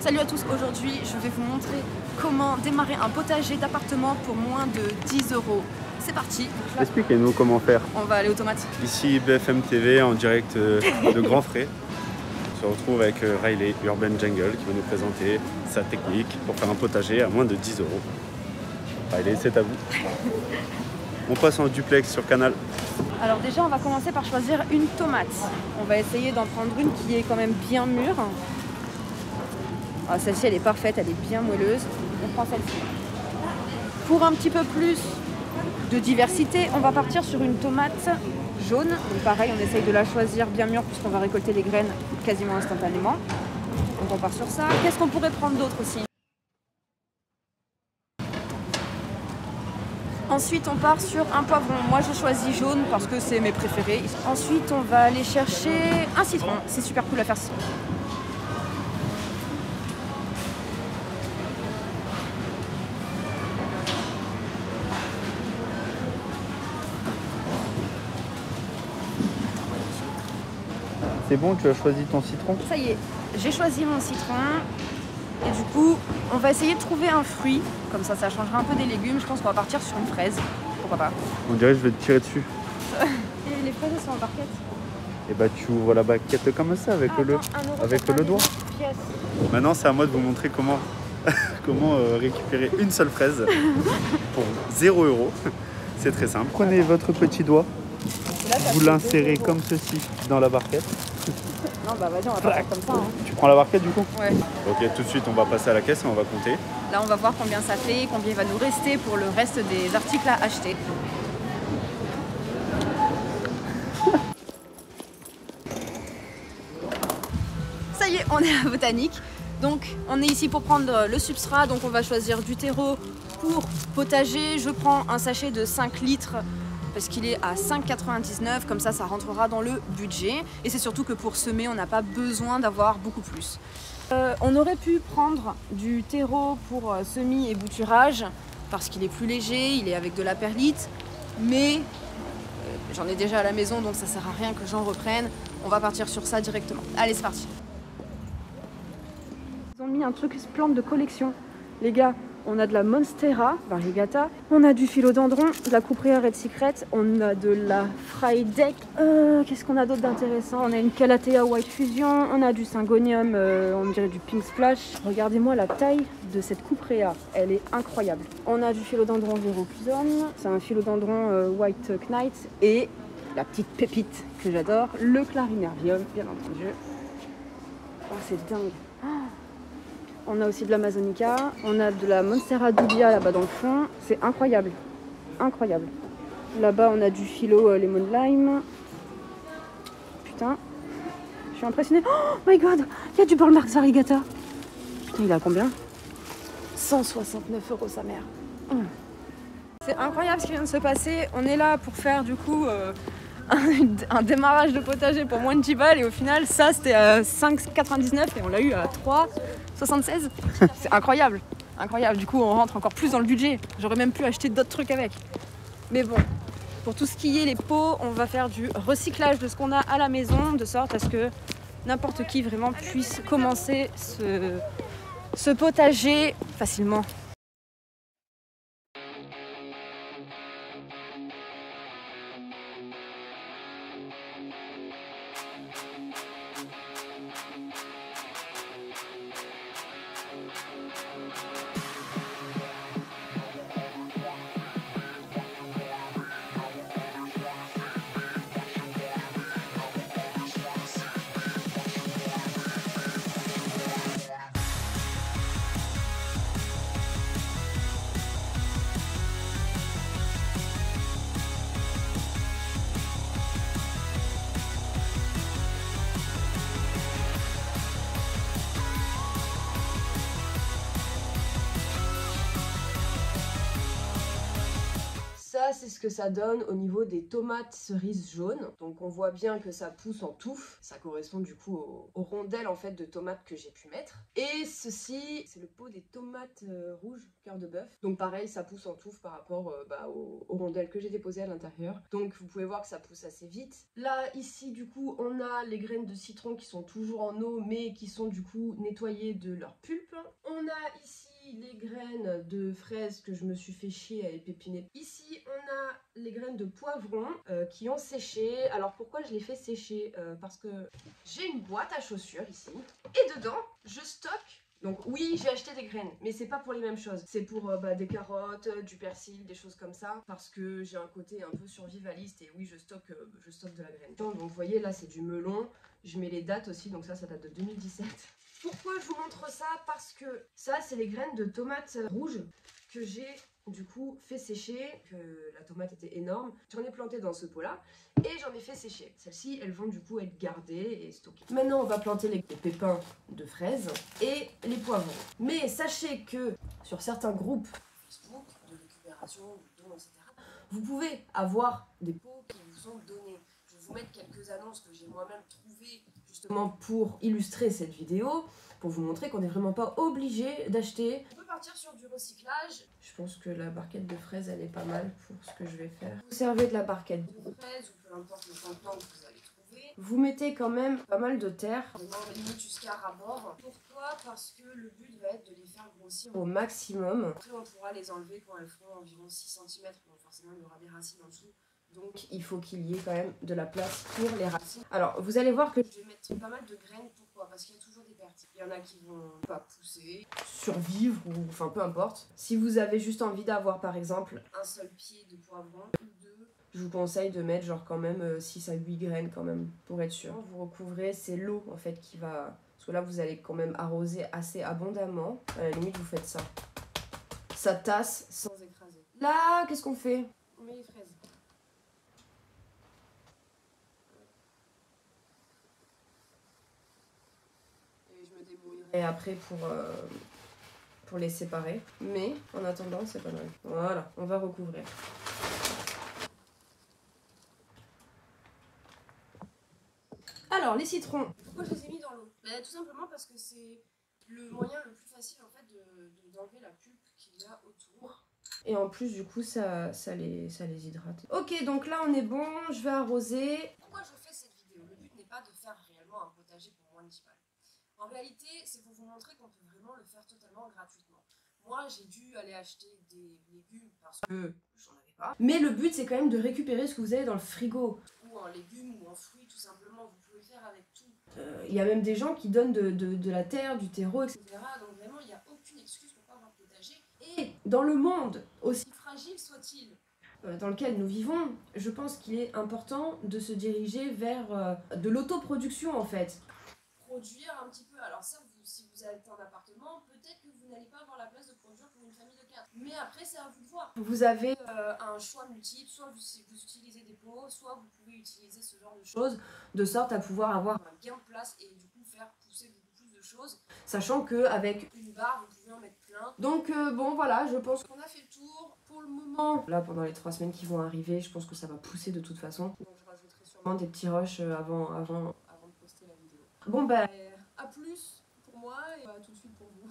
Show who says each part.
Speaker 1: Salut à tous, aujourd'hui je vais vous montrer comment démarrer un potager d'appartement pour moins de 10 €. C'est parti.
Speaker 2: Expliquez-nous comment faire.
Speaker 1: On va aller automatique.
Speaker 2: Ici BFM TV en direct de Grand Frais. On se retrouve avec Riley Urban Jungle qui va nous présenter sa technique pour faire un potager à moins de 10 €. Riley, c'est à vous. On passe en duplex sur Canal.
Speaker 1: Alors déjà on va commencer par choisir une tomate. On va essayer d'en prendre une qui est quand même bien mûre. Ah, celle-ci elle est parfaite, elle est bien moelleuse. On prend celle-ci. Pour un petit peu plus de diversité, on va partir sur une tomate jaune. Donc pareil, on essaye de la choisir bien mûre puisqu'on va récolter les graines quasiment instantanément. Donc on part sur ça. Qu'est-ce qu'on pourrait prendre d'autre aussi? Ensuite, on part sur un poivron. Moi, je choisis jaune parce que c'est mes préférés. Ensuite, on va aller chercher un citron. C'est super cool à faire ça.
Speaker 2: C'est bon, tu as choisi ton citron?
Speaker 1: Ça y est, j'ai choisi mon citron. Et du coup, on va essayer de trouver un fruit. Comme ça changera un peu des légumes. Je pense qu'on va partir sur une fraise. Pourquoi pas?
Speaker 2: On dirait que je vais te tirer dessus.
Speaker 1: Et les fraises, elles sont en barquette.
Speaker 2: Et bah tu ouvres la baguette comme ça avec le doigt. Maintenant, c'est à moi de vous montrer comment, récupérer une seule fraise pour 0 €. C'est très simple. Prenez votre petit doigt, vous l'insérez comme ceci dans la barquette.
Speaker 1: Non, bah vas-y, on va pas faire comme ça. Hein.
Speaker 2: Tu prends la barquette du coup?
Speaker 1: Ouais.
Speaker 2: Ok, tout de suite, on va passer à la caisse et on va compter.
Speaker 1: Là, on va voir combien ça fait, combien il va nous rester pour le reste des articles à acheter. Ça y est, on est à Botanique. Donc, on est ici pour prendre le substrat. Donc, on va choisir du terreau pour potager. Je prends un sachet de 5 litres parce qu'il est à 5,99. Comme ça rentrera dans le budget. Et c'est surtout que pour semer, on n'a pas besoin d'avoir beaucoup plus. On aurait pu prendre du terreau pour semis et bouturage parce qu'il est plus léger, il est avec de la perlite. Mais j'en ai déjà à la maison, donc ça sert à rien que j'en reprenne. On va partir sur ça directement. Allez, c'est parti. Ils ont mis un truc plante de collection. Les gars, on a de la Monstera variegata, on a du philodendron, de la Cuprea Red Secret, on a de la Frydek. Qu'est-ce qu'on a d'autre d'intéressant? On a une Calathea White Fusion, on a du Syngonium, on dirait du Pink Splash. Regardez-moi la taille de cette Cuprea, elle est incroyable. On a du philodendron Verocusum, c'est un philodendron White Knight, et la petite pépite que j'adore, le Clarinervium, bien entendu. Oh, c'est dingue. On a aussi de l'Amazonica, on a de la Monstera Dubia là-bas dans le fond. C'est incroyable, incroyable. Là-bas, on a du philo Lemon Lime. Putain, je suis impressionnée. Oh my god, il y a du Burlmark Variegata. Putain, il a combien? 169 € sa mère. C'est incroyable ce qui vient de se passer. On est là pour faire du coup un démarrage de potager pour moins de 10 balles et au final ça c'était à 5,99 et on l'a eu à 3,76. C'est incroyable, incroyable. Du coup on rentre encore plus dans le budget. J'aurais même pu acheter d'autres trucs avec. Mais bon, pour tout ce qui est les pots, on va faire du recyclage de ce qu'on a à la maison de sorte à ce que n'importe qui vraiment puisse commencer ce potager facilement. Ça, c'est ce que ça donne au niveau des tomates cerises jaunes. Donc on voit bien que ça pousse en touffe. Ça correspond du coup aux rondelles en fait de tomates que j'ai pu mettre. Et ceci, c'est le pot des tomates rouges, cœur de bœuf. Donc pareil, ça pousse en touffe par rapport aux rondelles que j'ai déposées à l'intérieur. Donc vous pouvez voir que ça pousse assez vite. Là, ici, du coup, on a les graines de citron qui sont toujours en eau, mais qui sont du coup nettoyées de leur pulpe. On a ici les graines de fraises que je me suis fait chier à épépiner. Ici, on a les graines de poivron qui ont séché. Alors pourquoi je les fais sécher? Parce que j'ai une boîte à chaussures ici. Et dedans, je stocke. Donc oui, j'ai acheté des graines, mais c'est pas pour les mêmes choses. C'est pour des carottes, du persil, des choses comme ça. Parce que j'ai un côté un peu survivaliste et oui, je stocke de la graine. Donc vous voyez, là, c'est du melon. Je mets les dates aussi, donc ça date de 2017. Pourquoi je vous montre ça? Parce que ça, c'est les graines de tomates rouges que j'ai du coup fait sécher, que la tomate était énorme. J'en ai planté dans ce pot-là et j'en ai fait sécher. Celles-ci, elles vont du coup être gardées et stockées. Maintenant, on va planter les pépins de fraises et les poivrons. Mais sachez que sur certains groupes Facebook de récupération, de dons, etc., vous pouvez avoir des pots qui vous sont donnés. Je vais vous mettre quelques annonces que j'ai moi-même trouvées justement pour illustrer cette vidéo, pour vous montrer qu'on n'est vraiment pas obligé d'acheter. On peut partir sur du recyclage. Je pense que la barquette de fraises, elle est pas mal pour ce que je vais faire. Vous servez de la barquette de fraises ou peu importe le contenant que vous allez trouver. Vous mettez quand même pas mal de terre, vraiment limite jusqu'à ras-bord. Pourquoi? Parce que le but va être de les faire grossir au maximum. Après, on pourra les enlever quand elles feront environ 6 cm. Bon, forcément, il y aura des racines en dessous. Donc il faut qu'il y ait quand même de la place pour les racines. Alors vous allez voir que je vais mettre pas mal de graines. Pourquoi? Parce qu'il y a toujours des pertes. Il y en a qui vont pas pousser, survivre ou enfin peu importe. Si vous avez juste envie d'avoir par exemple un seul pied de poivron ou deux, je vous conseille de mettre genre quand même 6 à 8 graines quand même pour être sûr. Vous recouvrez, c'est l'eau en fait qui va... Parce que là vous allez quand même arroser assez abondamment. À la limite vous faites ça. Ça tasse sans écraser. Là qu'est-ce qu'on fait? On met les fraises. Et après pour les séparer. Mais en attendant, c'est pas mal. Voilà, on va recouvrir. Alors, les citrons. Pourquoi je les ai mis dans l'eau? Tout simplement parce que c'est le moyen le plus facile en fait d'enlever la pulpe qu'il y a autour. Et en plus, du coup, ça les hydrate. Ok, donc là, on est bon. Je vais arroser. Pourquoi je fais cette vidéo? Le but n'est pas de faire réellement un potager pour moi municipal. En réalité, c'est pour vous montrer qu'on peut vraiment le faire totalement gratuitement. Moi, j'ai dû aller acheter des légumes parce que j'en avais pas. Mais le but, c'est quand même de récupérer ce que vous avez dans le frigo. Ou en légumes ou en fruits, tout simplement. Vous pouvez le faire avec tout. Il y a même des gens qui donnent de la terre, du terreau, etc. Donc vraiment, il n'y a aucune excuse pour pas avoir potager. Et dans le monde, aussi fragile soit-il, dans lequel nous vivons, je pense qu'il est important de se diriger vers de l'autoproduction en fait. Produire un petit peu. Alors ça, si vous êtes en appartement, peut-être que vous n'allez pas avoir la place de produire pour une famille de 4. Mais après, c'est à vous de voir. Vous avez un choix multiple, soit vous utilisez des pots, soit vous pouvez utiliser ce genre de choses, de sorte à pouvoir avoir un gain de place et du coup faire pousser beaucoup plus de choses. Sachant qu'avec une barre, vous pouvez en mettre plein. Donc bon voilà, je pense qu'on a fait le tour pour le moment. Là, pendant les 3 semaines qui vont arriver, je pense que ça va pousser de toute façon. Donc je rajouterai sûrement des petits rushs avant de poster la vidéo. Bon bah, à plus pour moi et à tout de suite pour vous.